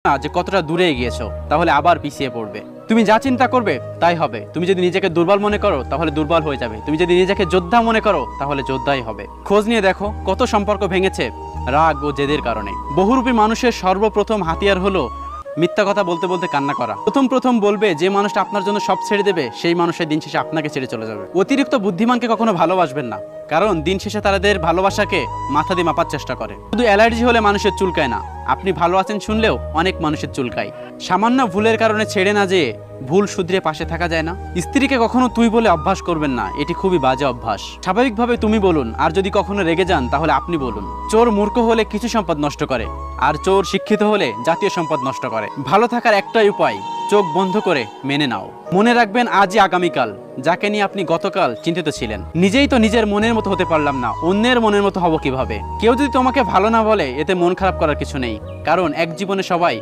না যে কতটা দূরে এগিয়েছো, তাহলে আবার পিছিয়ে পড়বে। তুমি যা চিন্তা করবে তাই হবে। তুমি যদি নিজেকে দুর্বল মনে করো তাহলে দুর্বল হয়ে যাবে। তুমি যদি নিজেকে যোদ্ধা মনে করো তাহলে যোদ্ধাই হবে। খোঁজ নিয়ে দেখো কত সম্পর্ক ভেঙেছে রাগ ও জেদের কারণে। বহুরূপী মানুষের সর্বপ্রথম হাতিয়ার হলো মিথ্যা কথা বলতে বলতে কান্না করা। প্রথম বলবে যে মানুষটা আপনার জন্য সব ছেড়ে দেবে, সেই মানুষের দিন শেষে আপনাকে ছেড়ে চলে যাবে। অতিরিক্ত বুদ্ধিমানকে কখনো ভালোবাসবেন না, কারণ দিন শেষে তাদের ভালোবাসাকে মাথা দিয়ে মাপার চেষ্টা করে। শুধু অ্যালার্জি হলে মানুষের চুলকায় না, আপনি ভালো আছেন শুনলেও অনেক মানুষের চুলকায়। সামান্য ভুলের কারণে ছেড়ে না যেয়ে ভুল শুধরে পাশে থাকা যায় না। স্ত্রীকে কখনো তুই বলে অভ্যাস করবেন না, এটি খুবই বাজে অভ্যাস। স্বাভাবিকভাবে তুমি বলুন, আর যদি কখনো রেগে যান তাহলে আপনি বলুন। চোর মূর্খ হলে কিছু সম্পদ নষ্ট করে, আর চোর শিক্ষিত হলে জাতীয় সম্পদ নষ্ট করে। ভালো থাকার একটাই উপায়, চোখ বন্ধ করে মেনে নাও। মনে রাখবেন আজই আগামীকাল, যাকে নিয়ে আপনি গতকাল চিন্তিত ছিলেন। নিজেই তো নিজের মনের মতো হতে পারলাম না, অন্যের মনের মতো হব কিভাবে? কেউ যদি তোমাকে ভালো না বলে এতে মন খারাপ করার কিছু নেই, কারণ এক জীবনে সবাই